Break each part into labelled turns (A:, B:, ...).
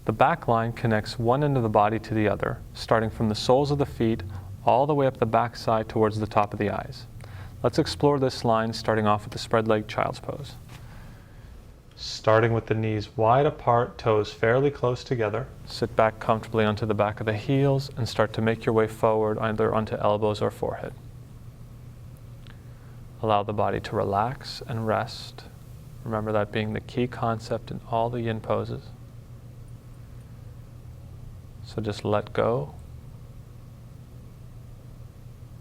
A: The back line connects one end of the body to the other, starting from the soles of the feet all the way up the back side towards the top of the eyes. Let's explore this line starting off with the spread leg child's pose. Starting with the knees wide apart, toes fairly close together. Sit back comfortably onto the back of the heels and start to make your way forward either onto elbows or forehead. Allow the body to relax and rest. Remember that being the key concept in all the yin poses. So just let go.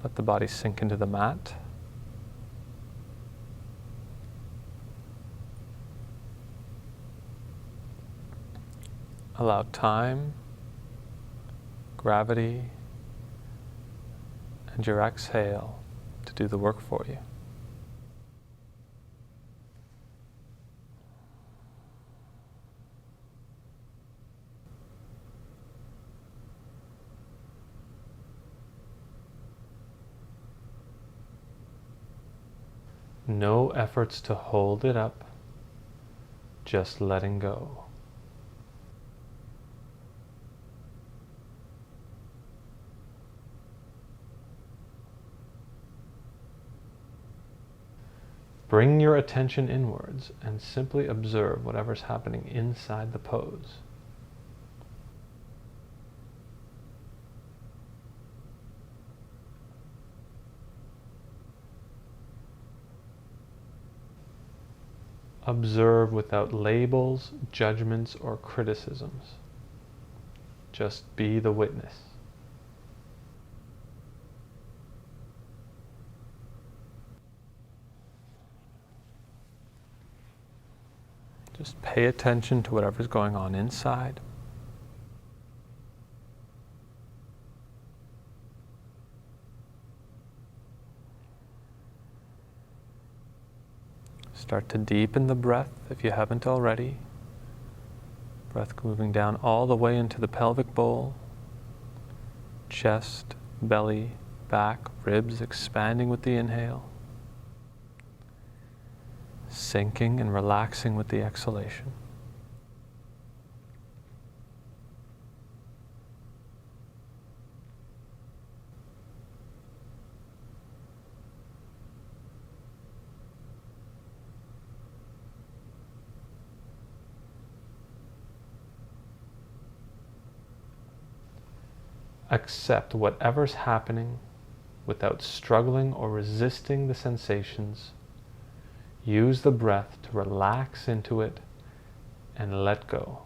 A: Let the body sink into the mat. Allow time, gravity, and your exhale to do the work for you. No efforts to hold it up, just letting go. Bring your attention inwards and simply observe whatever's happening inside the pose. Observe without labels, judgments, or criticisms. Just be the witness. Just pay attention to whatever's going on inside. Start to deepen the breath if you haven't already. Breath moving down all the way into the pelvic bowl, chest, belly, back, ribs expanding with the inhale, sinking and relaxing with the exhalation. Accept whatever's happening without struggling or resisting the sensations. Use the breath to relax into it and let go.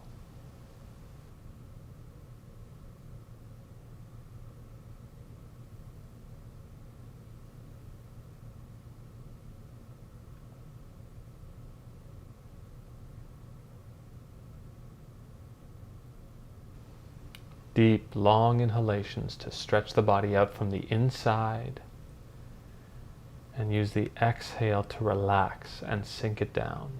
A: Deep, long inhalations to stretch the body out from the inside, and use the exhale to relax and sink it down.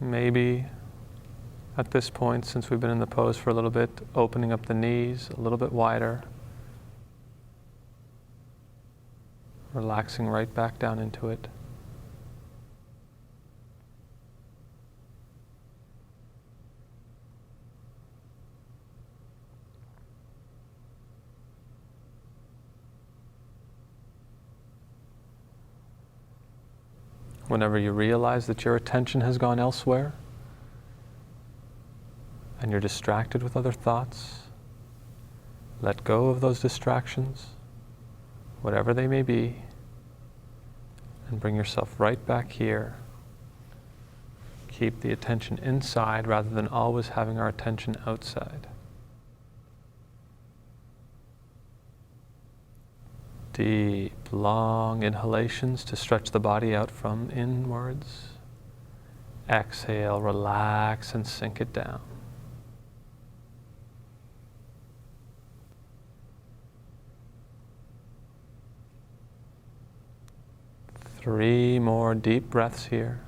A: Maybe at this point, since we've been in the pose for a little bit, opening up the knees a little bit wider, relaxing right back down into it. Whenever you realize that your attention has gone elsewhere and you're distracted with other thoughts, let go of those distractions, whatever they may be, and bring yourself right back here. Keep the attention inside rather than always having our attention outside. Deep, long inhalations to stretch the body out from inwards, Exhale, relax and sink it down. Three more deep breaths here.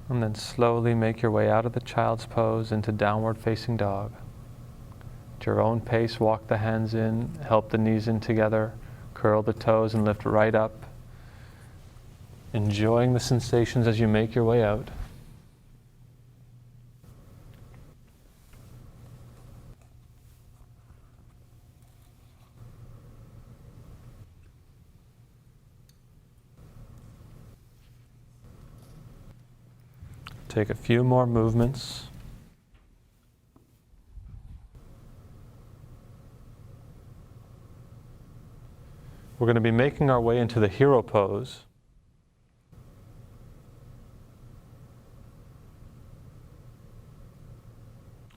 A: And then slowly make your way out of the child's pose into downward facing dog. At your own pace, walk the hands in, help the knees in together, curl the toes and lift right up. Enjoying the sensations as you make your way out. Take a few more movements. We're going to be making our way into the hero pose.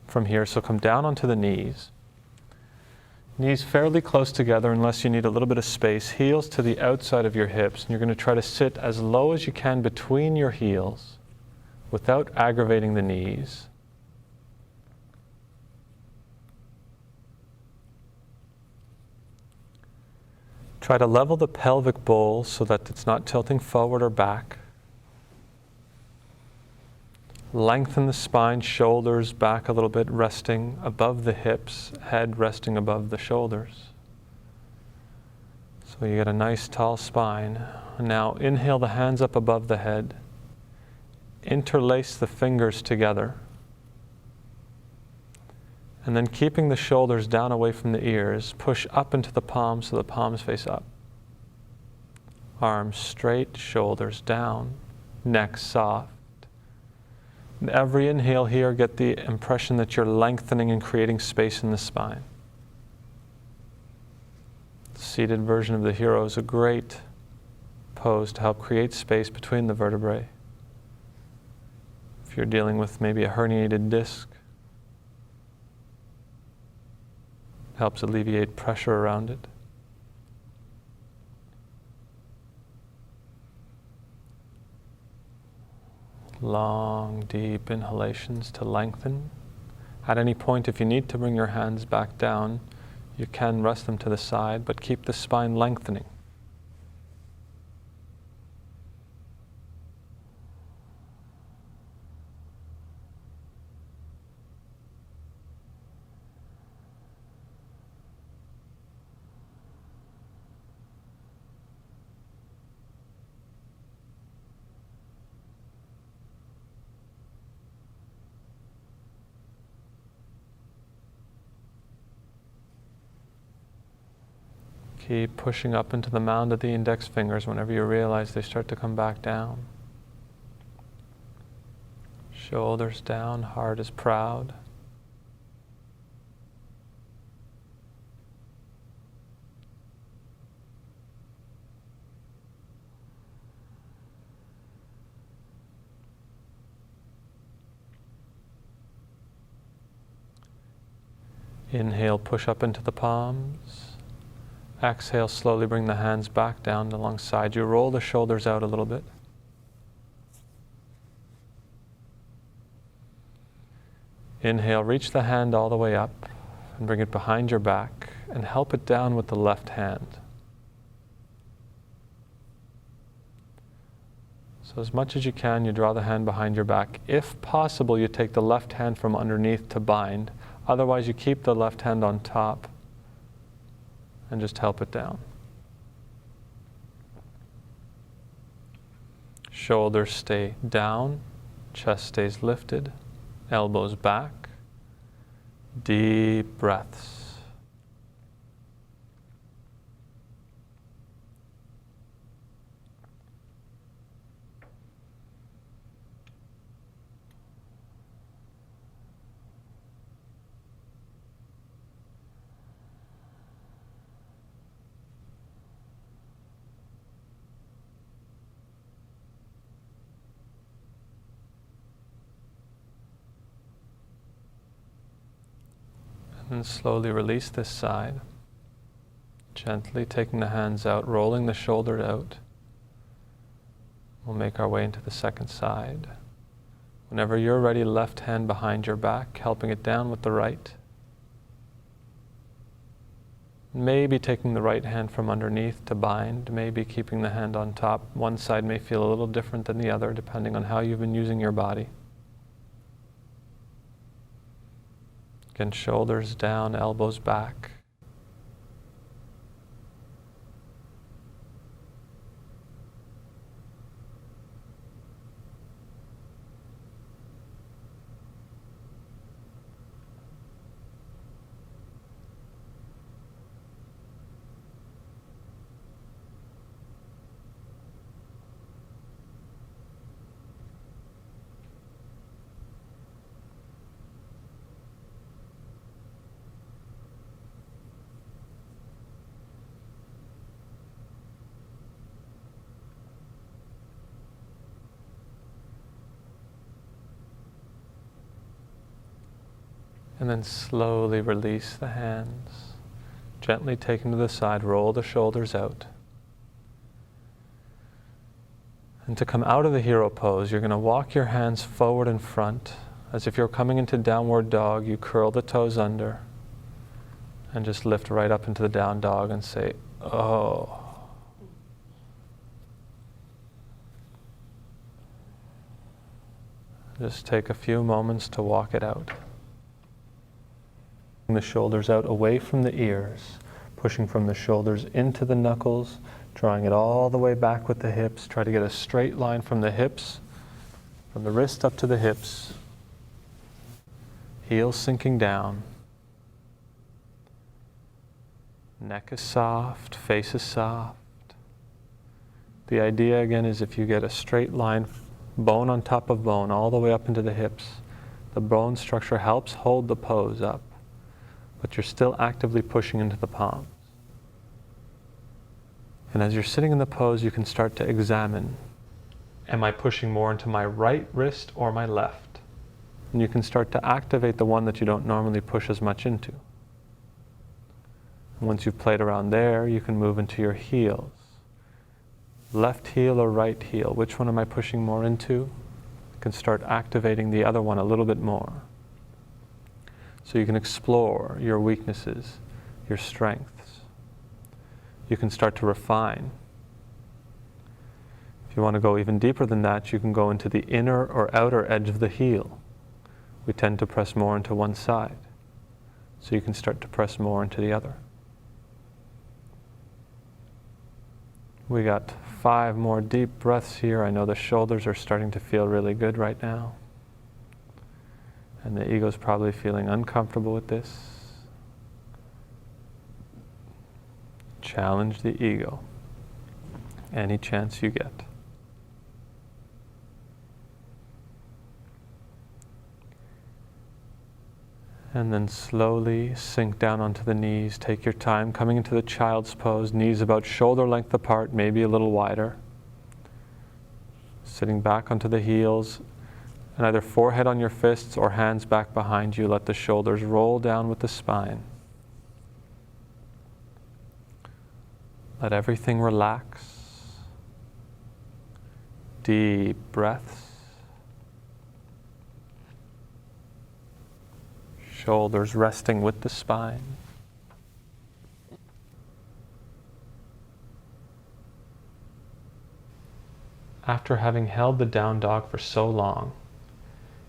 A: From here, so come down onto the knees. Knees fairly close together unless you need a little bit of space. Heels to the outside of your hips. And you're going to try to sit as low as you can between your heels without aggravating the knees. Try to level the pelvic bowl so that it's not tilting forward or back. Lengthen the spine, shoulders back a little bit, resting above the hips, head resting above the shoulders. So you get a nice tall spine. Now inhale the hands up above the head. Interlace the fingers together. And then keeping the shoulders down away from the ears, push up into the palms so the palms face up. Arms straight, shoulders down, neck soft. And every inhale here, get the impression that you're lengthening and creating space in the spine. The seated version of the hero is a great pose to help create space between the vertebrae. If you're dealing with maybe a herniated disc, it helps alleviate pressure around it. Long, deep inhalations to lengthen. At any point, if you need to bring your hands back down, you can rest them to the side, but keep the spine lengthening. Keep pushing up into the mound of the index fingers whenever you realize they start to come back down. Shoulders down, heart is proud. Inhale, push up into the palms. Exhale, slowly bring the hands back down alongside you. Roll the shoulders out a little bit. Inhale, reach the hand all the way up and bring it behind your back and help it down with the left hand. So as much as you can, you draw the hand behind your back. If possible, you take the left hand from underneath to bind. Otherwise, you keep the left hand on top and just help it down. Shoulders stay down, chest stays lifted, elbows back. Deep breaths. And slowly release this side. Gently taking the hands out, rolling the shoulder out. We'll make our way into the second side. Whenever you're ready, left hand behind your back, helping it down with the right. Maybe taking the right hand from underneath to bind, maybe keeping the hand on top. One side may feel a little different than the other, depending on how you've been using your body. Again, shoulders down, elbows back. And then slowly release the hands. Gently take them to the side, roll the shoulders out. And to come out of the hero pose, you're going to walk your hands forward and front. As if you're coming into downward dog, you curl the toes under. And just lift right up into the down dog and say, oh. Just take a few moments to walk it out. The shoulders out away from the ears, pushing from the shoulders into the knuckles, drawing it all the way back with the hips. Try to get a straight line from the hips, from the wrist up to the hips. Heels sinking down. Neck is soft, face is soft. The idea again is if you get a straight line, bone on top of bone, all the way up into the hips, the bone structure helps hold the pose up, but you're still actively pushing into the palms. And as you're sitting in the pose, you can start to examine, am I pushing more into my right wrist or my left? And you can start to activate the one that you don't normally push as much into. And once you've played around there, you can move into your heels. Left heel or right heel, which one am I pushing more into? You can start activating the other one a little bit more. So you can explore your weaknesses, your strengths. You can start to refine. If you want to go even deeper than that, you can go into the inner or outer edge of the heel. We tend to press more into one side. So you can start to press more into the other. We got 5 more deep breaths here. I know the shoulders are starting to feel really good right now. And the ego's probably feeling uncomfortable with this. Challenge the ego any chance you get. And then slowly sink down onto the knees. Take your time coming into the child's pose. Knees about shoulder length apart, maybe a little wider. Sitting back onto the heels. And either forehead on your fists or hands back behind you. Let the shoulders roll down with the spine. Let everything relax. Deep breaths. Shoulders resting with the spine. After having held the down dog for so long,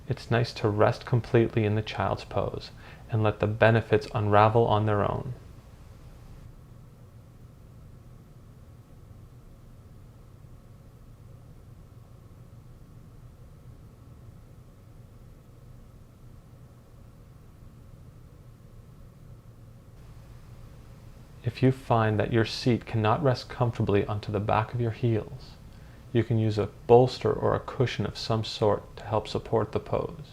A: it's nice to rest completely in the child's pose and let the benefits unravel on their own. If you find that your seat cannot rest comfortably onto the back of your heels, you can use a bolster or a cushion of some sort to help support the pose.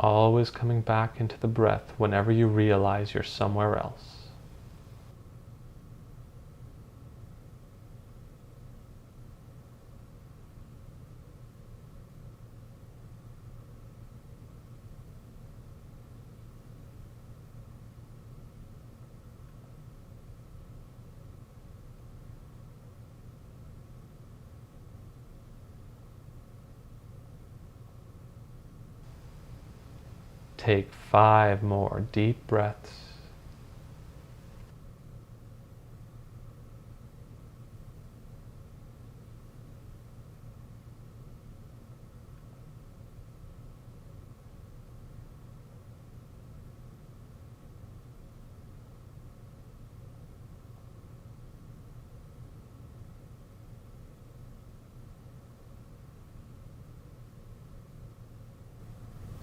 A: Always coming back into the breath whenever you realize you're somewhere else. Take 5 more deep breaths.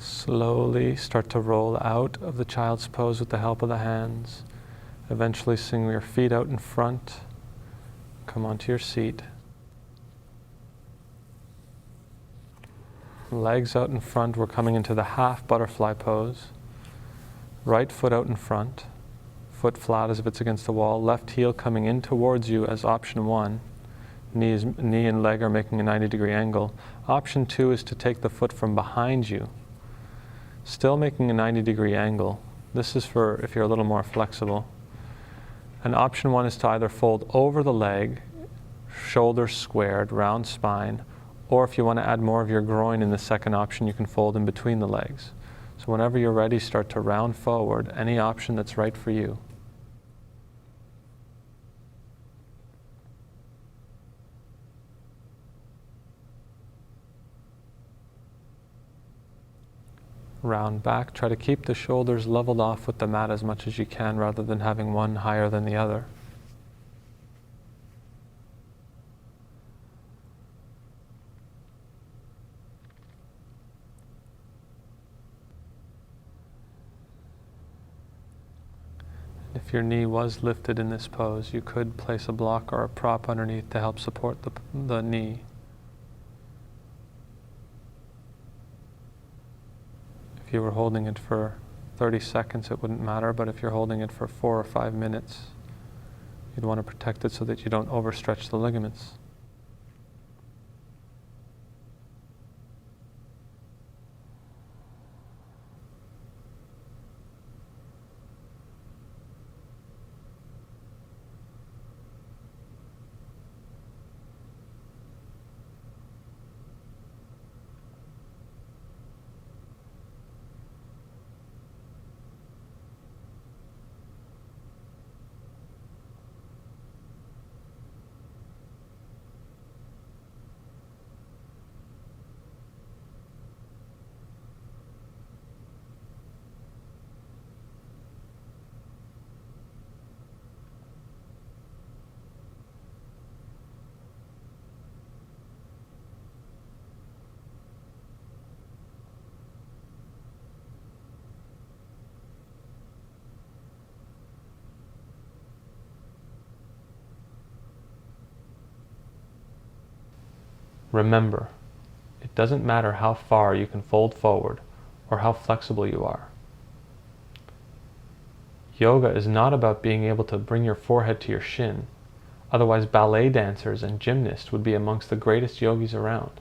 A: Slowly start to roll out of the child's pose with the help of the hands. Eventually swing your feet out in front. Come onto your seat. Legs out in front. We're coming into the half butterfly pose. Right foot out in front. Foot flat as if it's against the wall. Left heel coming in towards you as option 1. Knee and leg are making a 90-degree angle. Option 2 is to take the foot from behind you. Still making a 90-degree angle. This is for if you're a little more flexible. And option 1 is to either fold over the leg, shoulders squared, round spine, or if you want to add more of your groin in the second option, you can fold in between the legs. So whenever you're ready, start to round forward, any option that's right for you. Round back, try to keep the shoulders leveled off with the mat as much as you can rather than having one higher than the other. If your knee was lifted in this pose, you could place a block or a prop underneath to help support the knee. If you were holding it for 30 seconds, it wouldn't matter, but if you're holding it for 4 or 5 minutes, you'd want to protect it so that you don't overstretch the ligaments. Remember, it doesn't matter how far you can fold forward or how flexible you are. Yoga is not about being able to bring your forehead to your shin, otherwise ballet dancers and gymnasts would be amongst the greatest yogis around.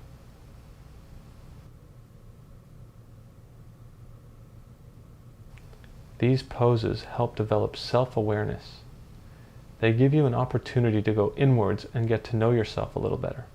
A: These poses help develop self-awareness. They give you an opportunity to go inwards and get to know yourself a little better.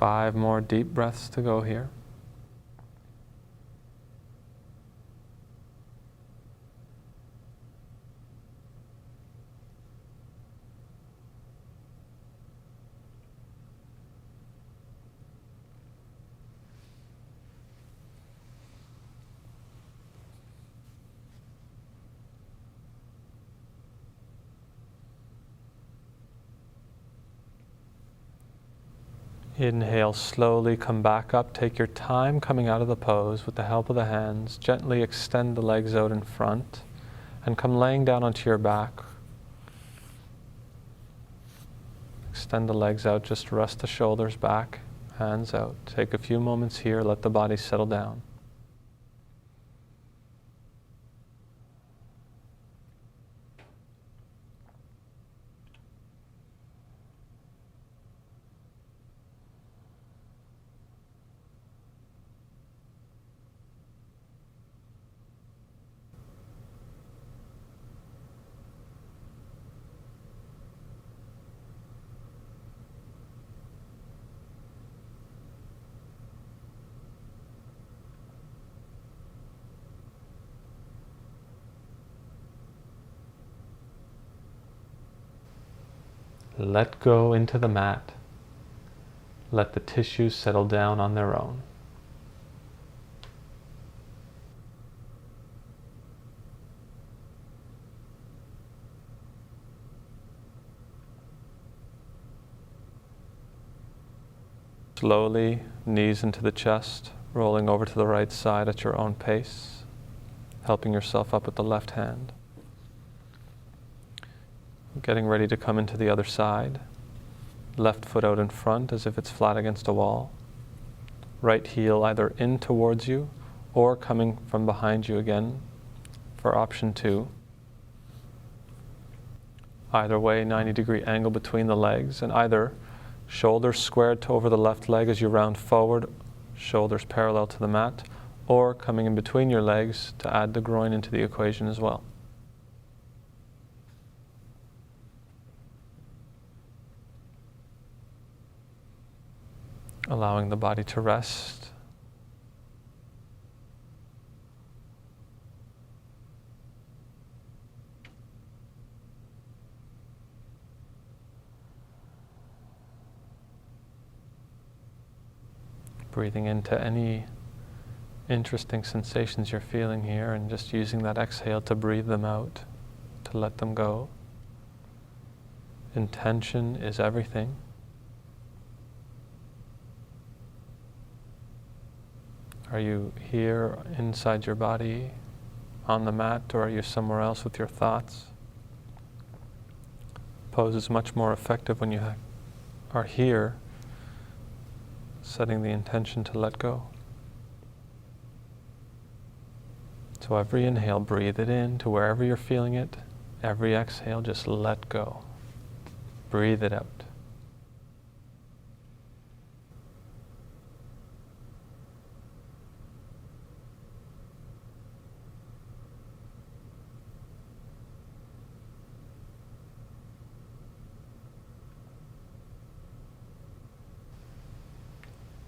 A: 5 more deep breaths to go here. Inhale, slowly come back up. Take your time coming out of the pose with the help of the hands. Gently extend the legs out in front and come laying down onto your back. Extend the legs out, just rest the shoulders back, hands out. Take a few moments here, let the body settle down. Let go into the mat. Let the tissues settle down on their own. Slowly, knees into the chest, rolling over to the right side at your own pace, helping yourself up with the left hand. Getting ready to come into the other side. Left foot out in front as if it's flat against a wall. Right heel either in towards you or coming from behind you again for option 2. Either way, 90-degree angle between the legs, and either shoulders squared to over the left leg as you round forward, shoulders parallel to the mat, or coming in between your legs to add the groin into the equation as well. Allowing the body to rest. Breathing into any interesting sensations you're feeling here and just using that exhale to breathe them out, to let them go. Intention is everything. Are you here inside your body on the mat, or are you somewhere else with your thoughts? Pose is much more effective when you are here, setting the intention to let go. So every inhale, breathe it in to wherever you're feeling it. Every exhale, just let go. Breathe it out.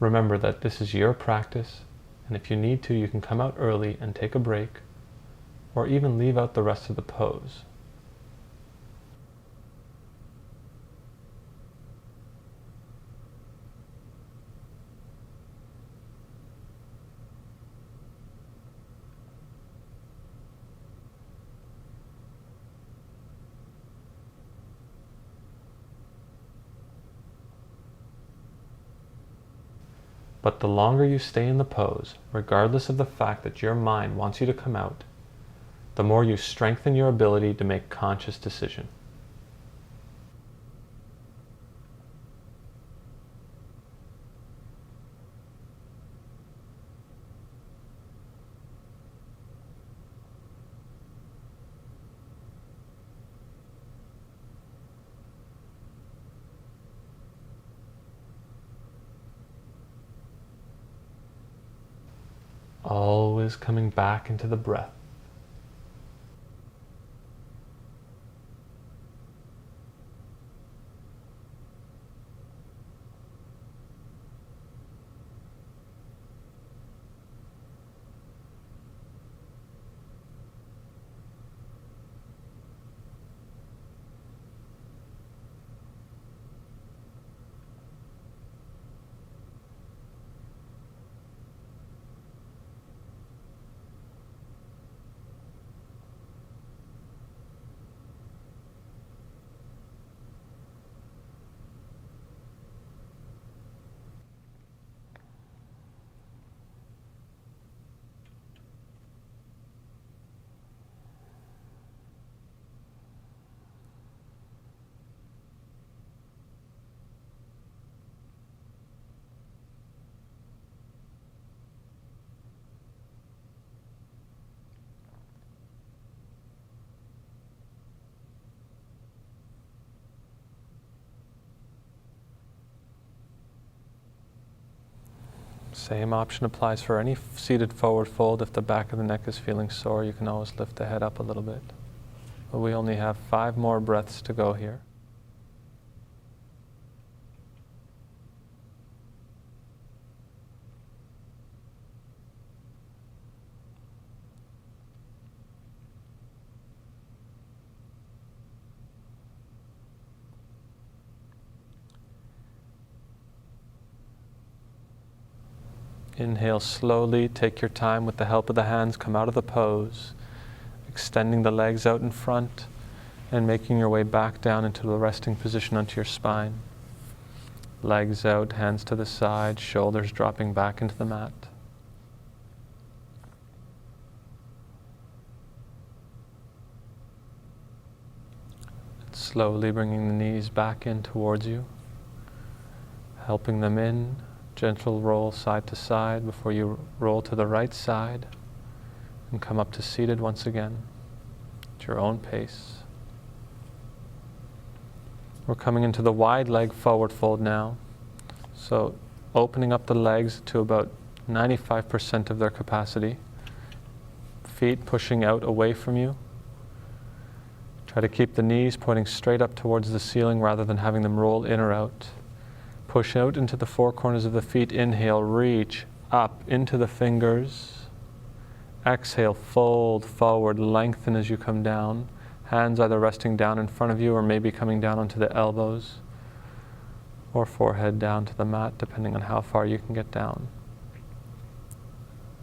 A: Remember that this is your practice, and if you need to, you can come out early and take a break, or even leave out the rest of the pose. But the longer you stay in the pose, regardless of the fact that your mind wants you to come out, the more you strengthen your ability to make conscious decision. Always coming back into the breath. Same option applies for any seated forward fold. If the back of the neck is feeling sore, you can always lift the head up a little bit. But we only have 5 more breaths to go here. Inhale slowly, take your time with the help of the hands, come out of the pose, extending the legs out in front and making your way back down into the resting position onto your spine. Legs out, hands to the side, shoulders dropping back into the mat. And slowly bringing the knees back in towards you, helping them in. Gentle roll side to side before you roll to the right side and come up to seated once again at your own pace. We're coming into the wide leg forward fold now. So opening up the legs to about 95% of their capacity. Feet pushing out away from you. Try to keep the knees pointing straight up towards the ceiling rather than having them roll in or out. Push out into the 4 corners of the feet. Inhale, reach up into the fingers. Exhale, fold forward, lengthen as you come down. Hands either resting down in front of you or maybe coming down onto the elbows or forehead down to the mat, depending on how far you can get down.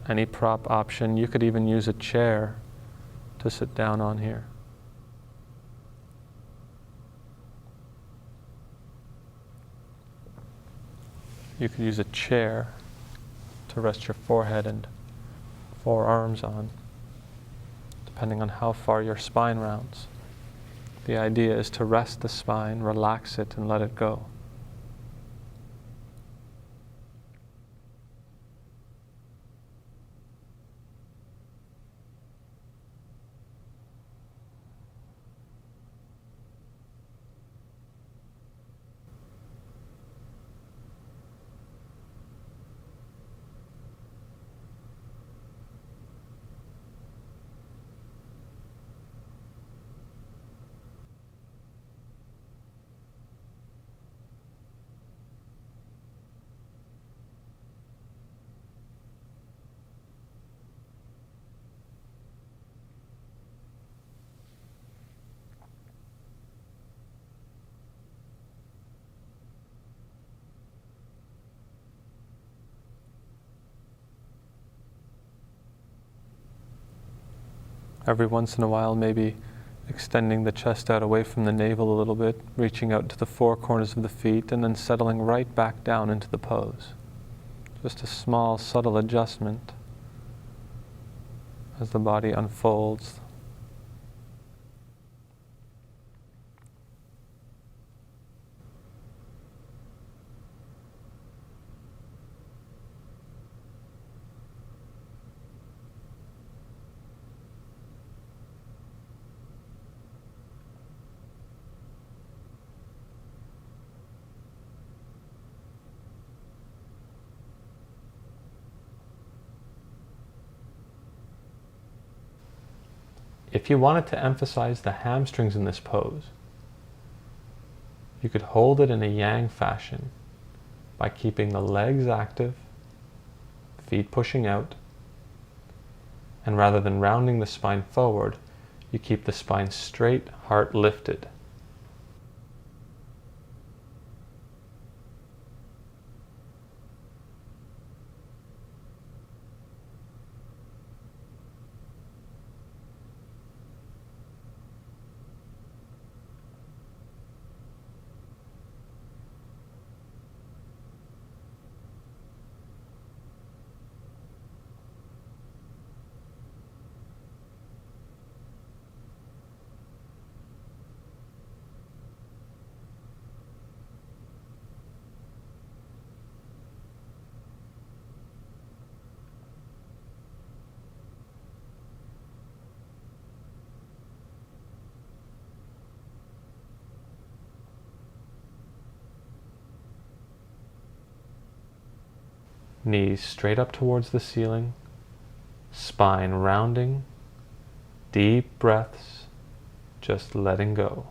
A: Any prop option. You could even use a chair to sit down on here. You could use a chair to rest your forehead and forearms on, depending on how far your spine rounds. The idea is to rest the spine, relax it, and let it go. Every once in a while, maybe extending the chest out away from the navel a little bit, reaching out to the 4 corners of the feet, and then settling right back down into the pose. Just a small, subtle adjustment as the body unfolds. If you wanted to emphasize the hamstrings in this pose, you could hold it in a yang fashion by keeping the legs active, feet pushing out, and rather than rounding the spine forward, you keep the spine straight, heart lifted. Knees straight up towards the ceiling, spine rounding, deep breaths, just letting go.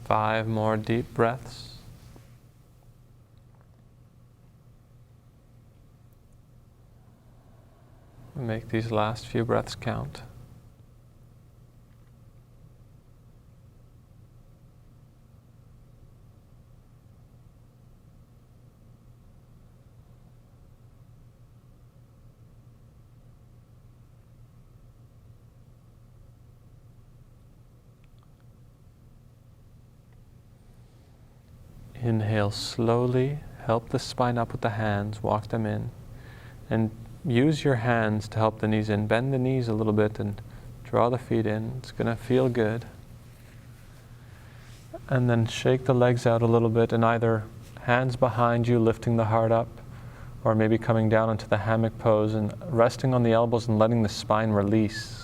A: Five more deep breaths. Make these last few breaths count. Inhale slowly, help the spine up with the hands, walk them in, and use your hands to help the knees in. Bend the knees a little bit and draw the feet in. It's going to feel good. And then shake the legs out a little bit, and either hands behind you, lifting the heart up, or maybe coming down into the hammock pose and resting on the elbows and letting the spine release.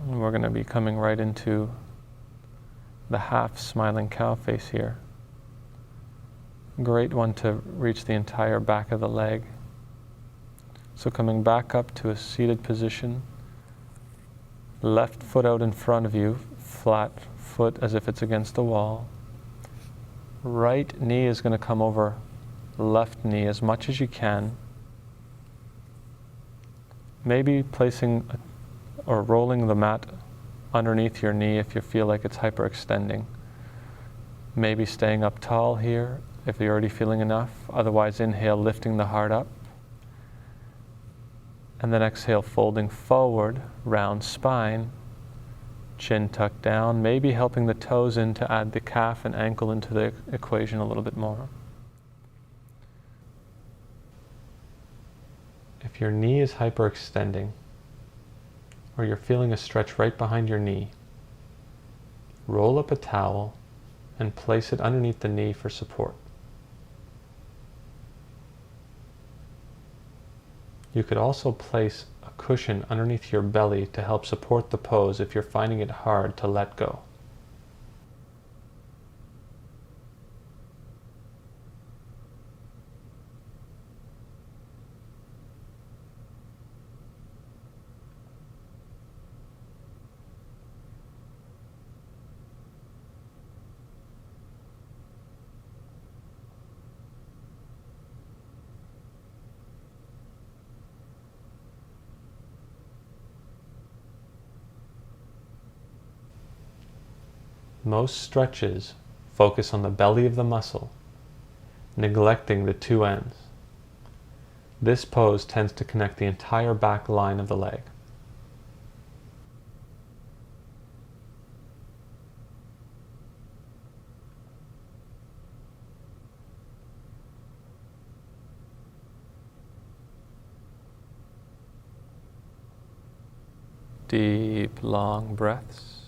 A: And we're going to be coming right into the half smiling cow face here. Great one to reach the entire back of the leg. So coming back up to a seated position, left foot out in front of you, flat foot as if it's against the wall. Right knee is going to come over left knee as much as you can. Maybe placing or rolling the mat underneath your knee if you feel like it's hyperextending. Maybe staying up tall here if you're already feeling enough. Otherwise, inhale, lifting the heart up. And then exhale, folding forward, round spine, chin tucked down, maybe helping the toes in to add the calf and ankle into the equation a little bit more. If your knee is hyperextending, or you're feeling a stretch right behind your knee, roll up a towel and place it underneath the knee for support. You could also place a cushion underneath your belly to help support the pose if you're finding it hard to let go. Most stretches focus on the belly of the muscle, neglecting the two ends. This pose tends to connect the entire back line of the leg. Deep, long breaths.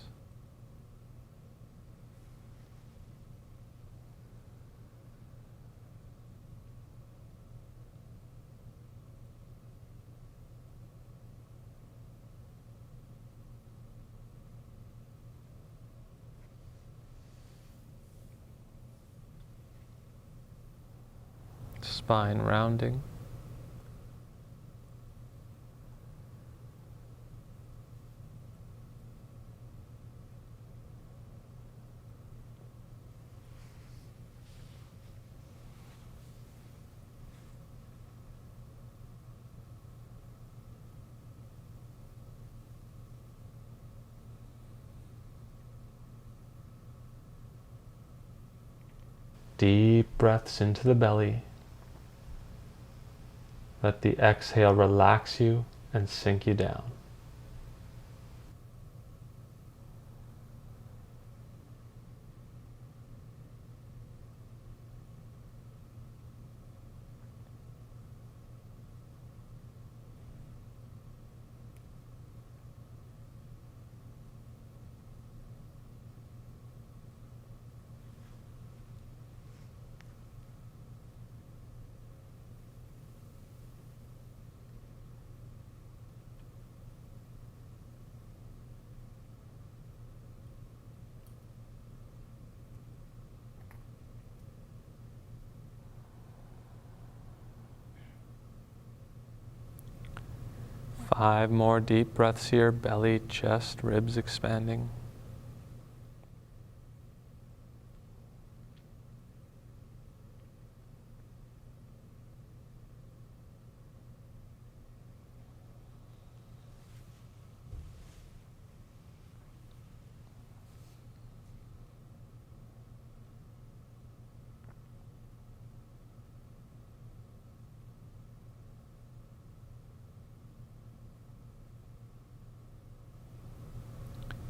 A: Spine rounding. Deep breaths into the belly. Let the exhale relax you and sink you down. Five more deep breaths here, belly, chest, ribs expanding.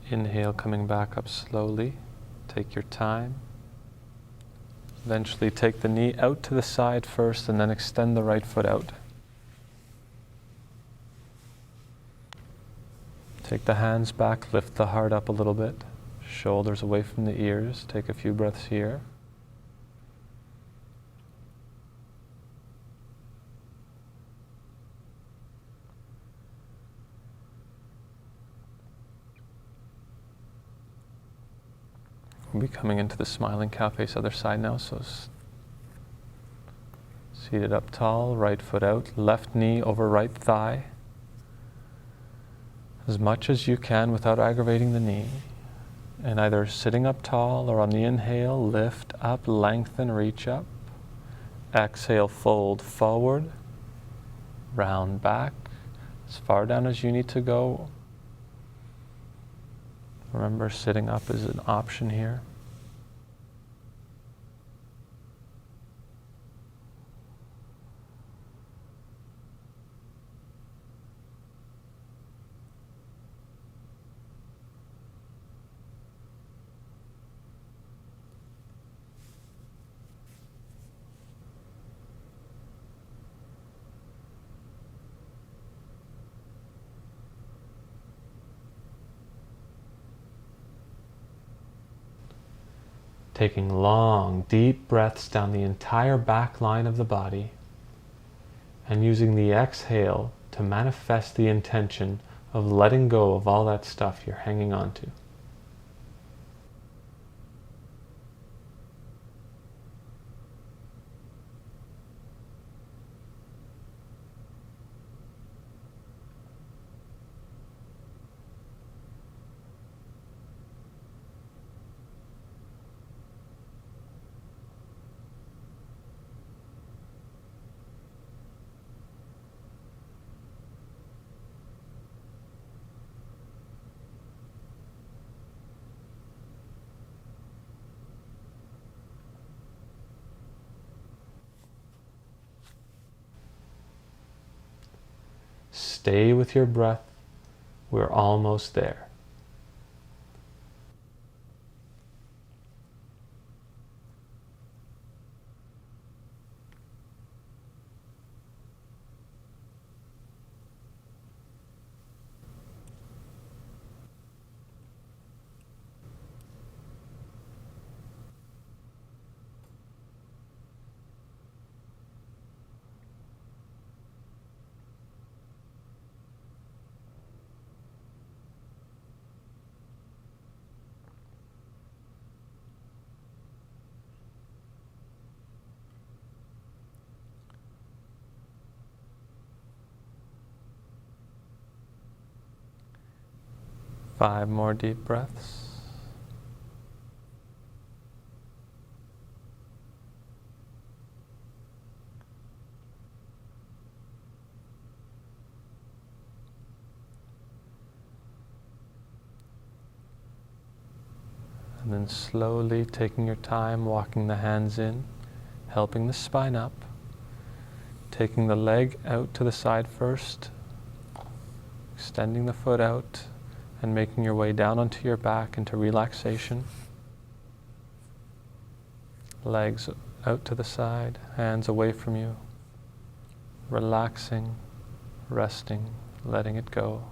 A: Inhale, coming back up slowly. Take your time. Eventually take the knee out to the side first and then extend the right foot out. Take the hands back, lift the heart up a little bit. Shoulders away from the ears. Take a few breaths here. We'll be coming into the smiling cow face other side now, so seated up tall, right foot out, left knee over right thigh. As much as you can without aggravating the knee. And either sitting up tall or on the inhale, lift up, lengthen, reach up. Exhale, fold forward, round back, as far down as you need to go. Remember, sitting up is an option here. Taking long, deep breaths down the entire back line of the body and using the exhale to manifest the intention of letting go of all that stuff you're hanging on to. Stay with your breath. We're almost there. Five more deep breaths. And then slowly taking your time, walking the hands in, helping the spine up, taking the leg out to the side first, extending the foot out, and making your way down onto your back into relaxation. Legs out to the side, hands away from you, relaxing, resting, letting it go.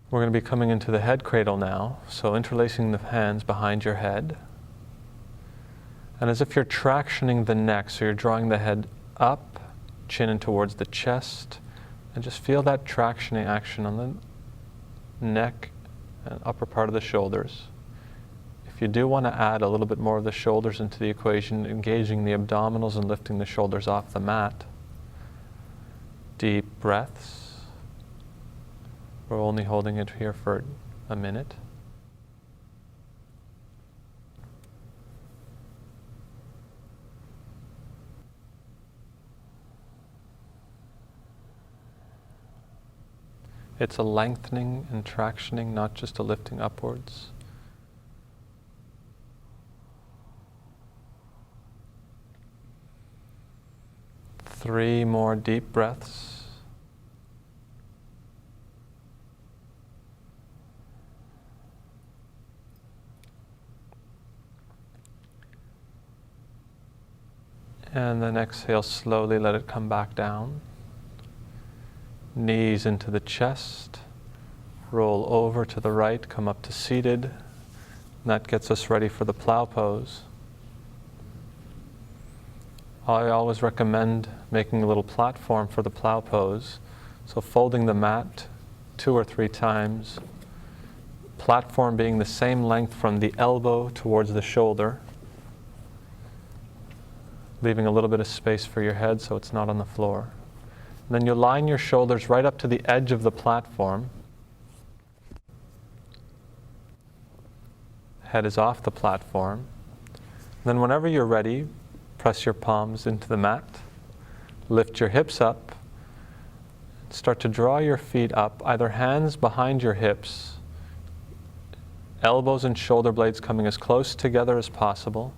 A: We're going to be coming into the head cradle now, so interlacing the hands behind your head. And as if you're tractioning the neck, so you're drawing the head up, chin in towards the chest, and just feel that tractioning action on the neck and upper part of the shoulders. If you do want to add a little bit more of the shoulders into the equation, engaging the abdominals and lifting the shoulders off the mat. Deep breaths. We're only holding it here for a minute. It's a lengthening and tractioning, not just a lifting upwards. Three more deep breaths. And then exhale, slowly let it come back down. Knees into the chest. Roll over to the right, come up to seated. And that gets us ready for the plow pose. I always recommend making a little platform for the plow pose. So folding the mat 2 or 3 times. Platform being the same length from the elbow towards the shoulder. Leaving a little bit of space for your head so it's not on the floor. And then you line your shoulders right up to the edge of the platform. Head is off the platform. Then whenever you're ready, press your palms into the mat. Lift your hips up. Start to draw your feet up, either hands behind your hips, elbows and shoulder blades coming as close together as possible.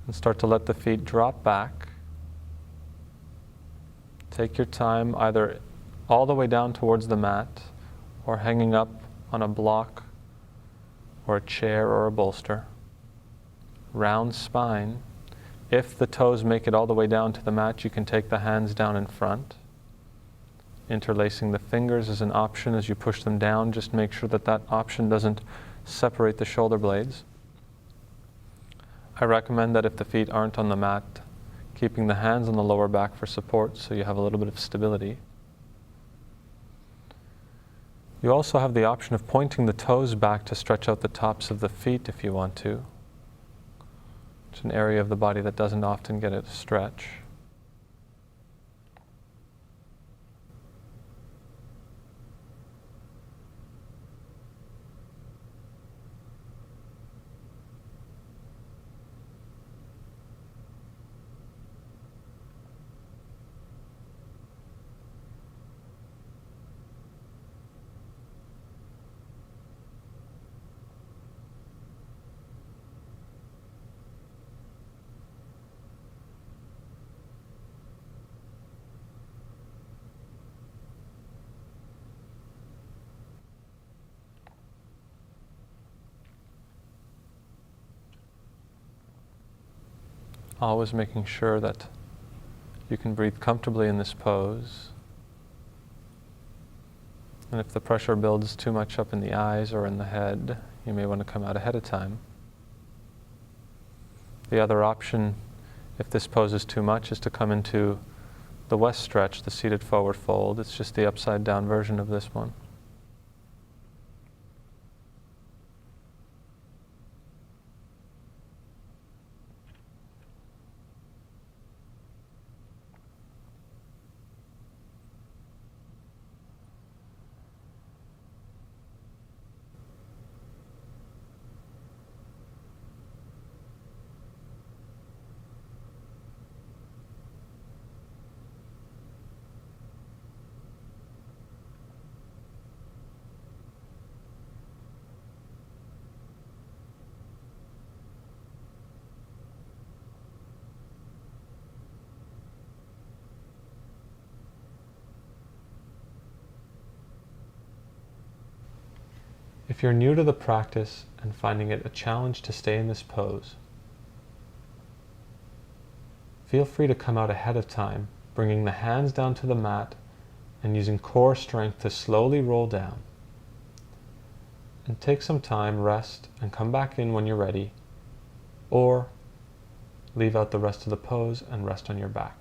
A: And start to let the feet drop back. Take your time, either all the way down towards the mat or hanging up on a block or a chair or a bolster. Round spine. If the toes make it all the way down to the mat, you can take the hands down in front. Interlacing the fingers is an option as you push them down. Just make sure that that option doesn't separate the shoulder blades. I recommend that if the feet aren't on the mat, keeping the hands on the lower back for support so you have a little bit of stability. You also have the option of pointing the toes back to stretch out the tops of the feet if you want to. It's an area of the body that doesn't often get a stretch. Always making sure that you can breathe comfortably in this pose. And if the pressure builds too much up in the eyes or in the head, you may want to come out ahead of time. The other option, if this pose is too much, is to come into the west stretch, the seated forward fold. It's just the upside down version of this one. If you're new to the practice and finding it a challenge to stay in this pose, feel free to come out ahead of time, bringing the hands down to the mat and using core strength to slowly roll down. And take some time, rest, and come back in when you're ready, or leave out the rest of the pose and rest on your back.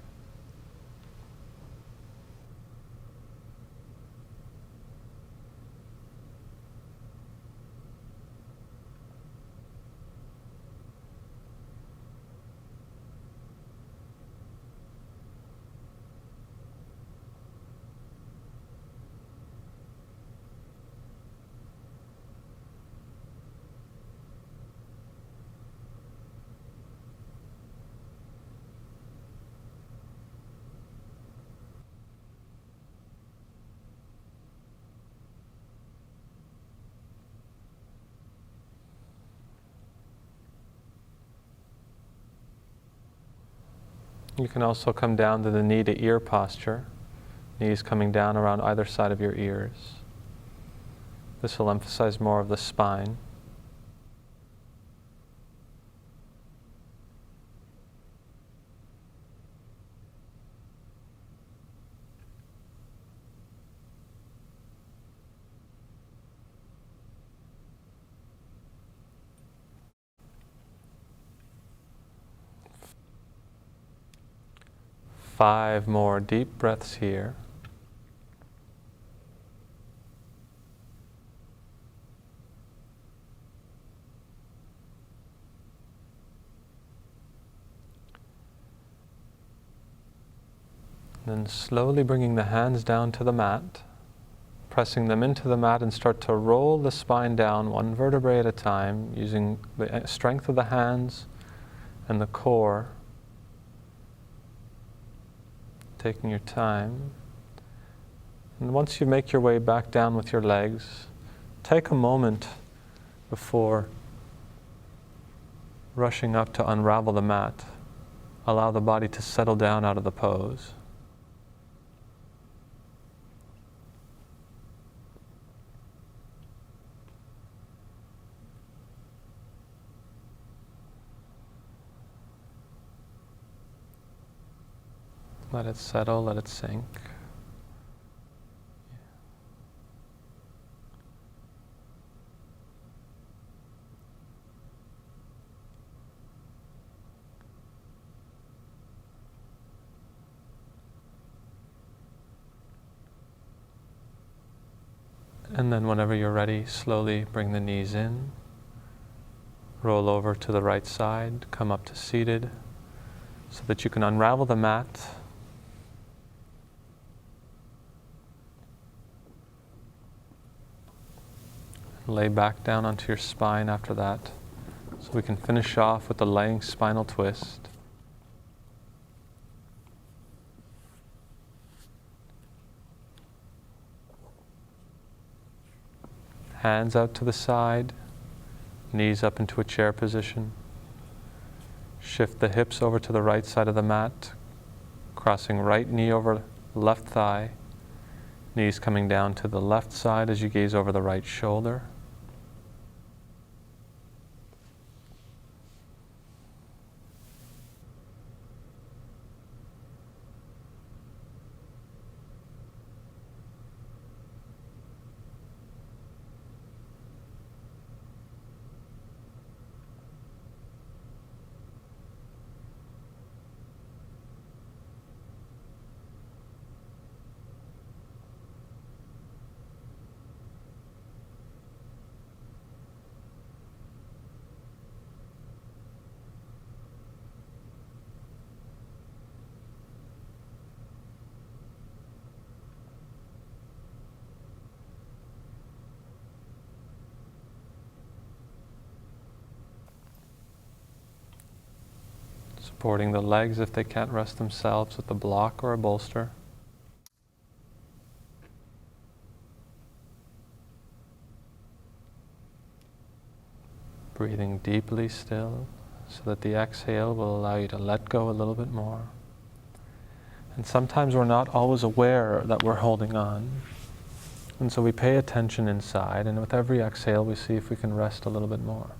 A: You can also come down to the knee to ear posture, knees coming down around either side of your ears. This will emphasize more of the spine. Five more deep breaths here. Then slowly bringing the hands down to the mat, pressing them into the mat, and start to roll the spine down one vertebrae at a time, using the strength of the hands and the core. Taking your time. And once you make your way back down with your legs, take a moment before rushing up to unravel the mat. Allow the body to settle down out of the pose. Let it settle, let it sink. And then whenever you're ready, slowly bring the knees in. Roll over to the right side, come up to seated so that you can unravel the mat. Lay back down onto your spine after that, so we can finish off with the laying spinal twist. Hands out to the side, knees up into a chair position. Shift the hips over to the right side of the mat, crossing right knee over left thigh, knees coming down to the left side as you gaze over the right shoulder. Supporting the legs if they can't rest themselves with a block or a bolster. Breathing deeply still, so that the exhale will allow you to let go a little bit more. And sometimes we're not always aware that we're holding on. And so we pay attention inside, and with every exhale we see if we can rest a little bit more.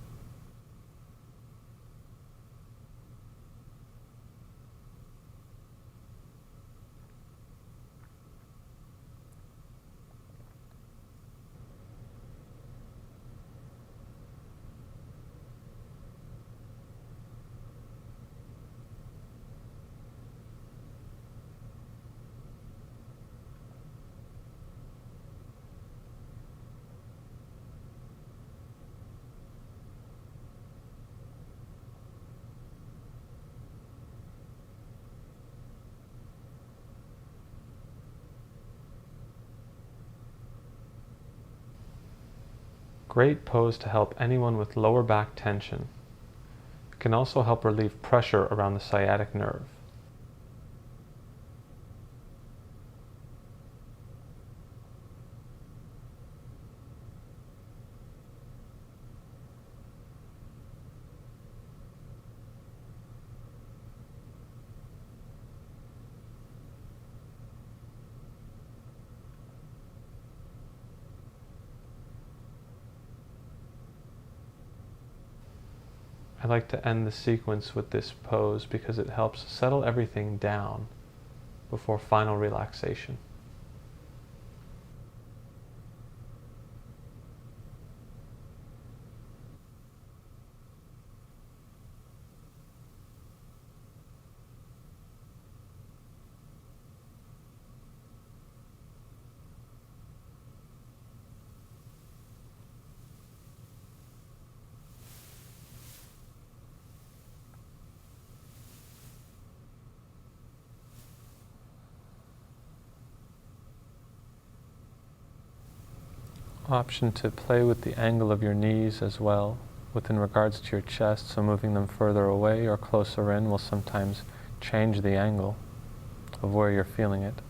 A: Great pose to help anyone with lower back tension. It can also help relieve pressure around the sciatic nerve. I like to end the sequence with this pose because it helps settle everything down before final relaxation. Option to play with the angle of your knees as well, within regards to your chest, so moving them further away or closer in will sometimes change the angle of where you're feeling it.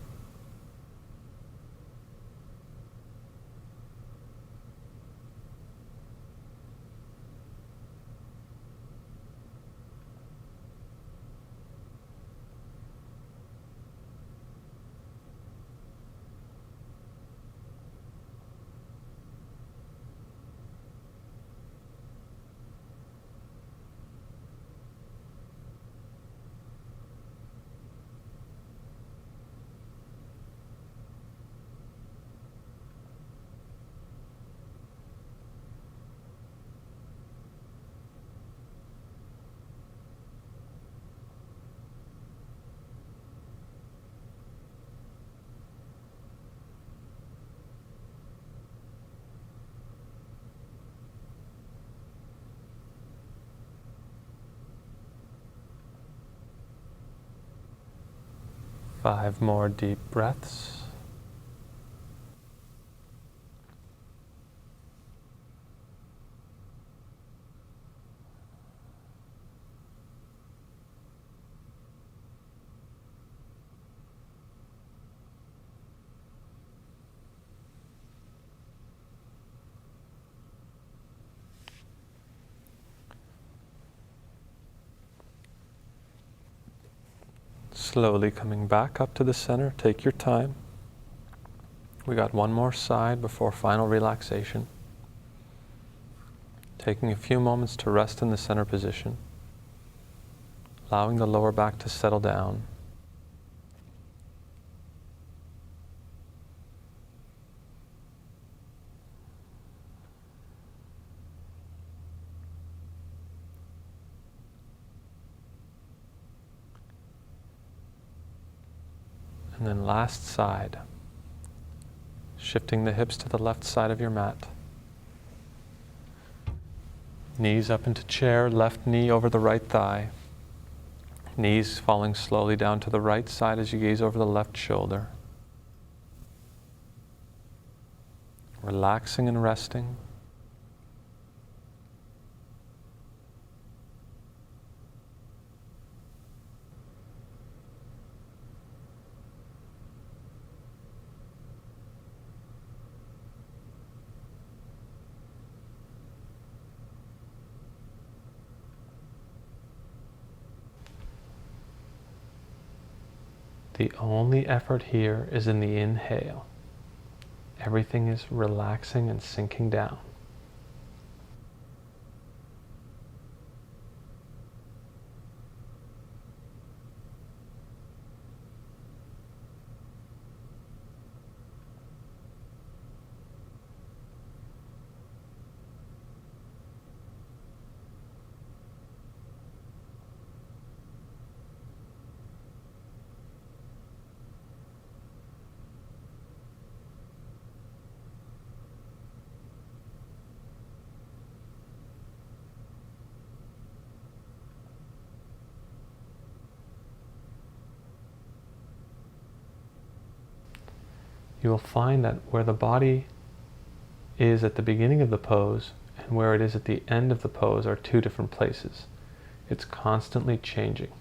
A: Five more deep breaths. Slowly coming back up to the center. Take your time. We got one more side before final relaxation. Taking a few moments to rest in the center position. Allowing the lower back to settle down. And then last side. Shifting the hips to the left side of your mat. Knees up into chair, left knee over the right thigh. Knees falling slowly down to the right side as you gaze over the left shoulder. Relaxing and resting. The only effort here is in the inhale. Everything is relaxing and sinking down. You will find that where the body is at the beginning of the pose and where it is at the end of the pose are two different places. It's constantly changing.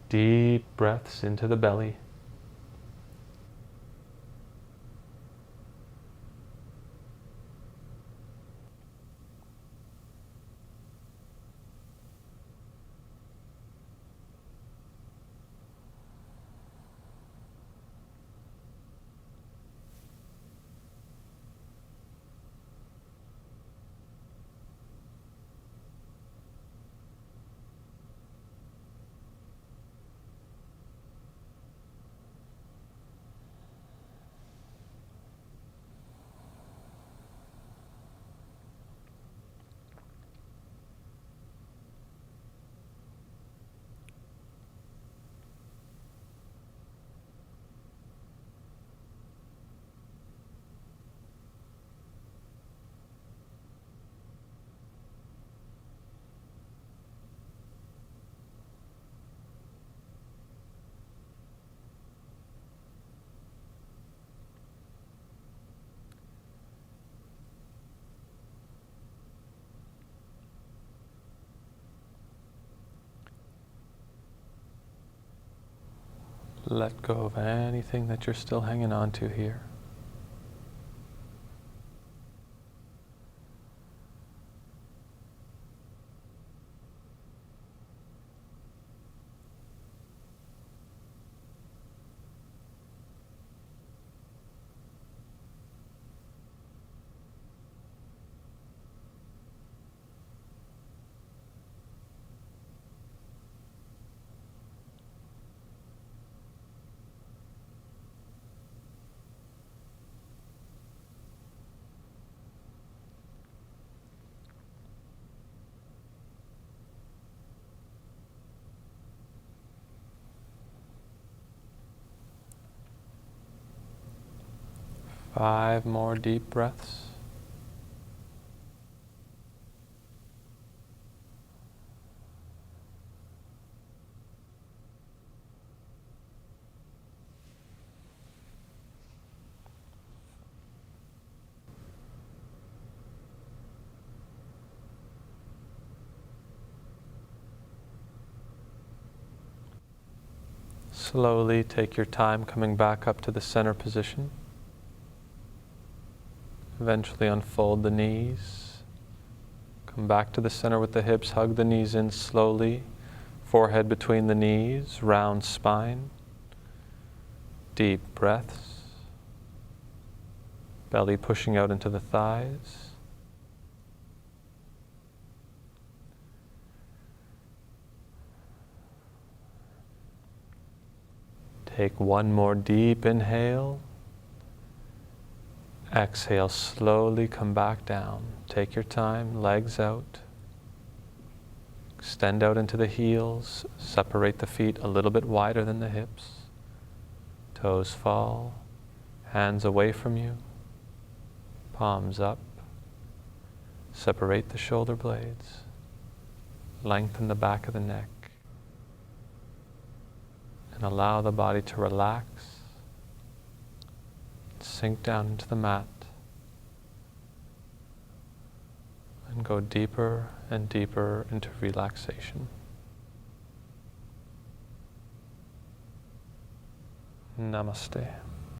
A: Deep breaths into the belly. Let go of anything that you're still hanging on to here. Five more deep breaths. Slowly take your time coming back up to the center position. Eventually unfold the knees. Come back to the center with the hips, hug the knees in slowly. Forehead between the knees, round spine. Deep breaths. Belly pushing out into the thighs. Take one more deep inhale. Exhale, slowly come back down. Take your time, legs out. Extend out into the heels. Separate the feet a little bit wider than the hips. Toes fall. Hands away from you. Palms up. Separate the shoulder blades. Lengthen the back of the neck. And allow the body to relax. Sink down into the mat. And go deeper and deeper into relaxation. Namaste.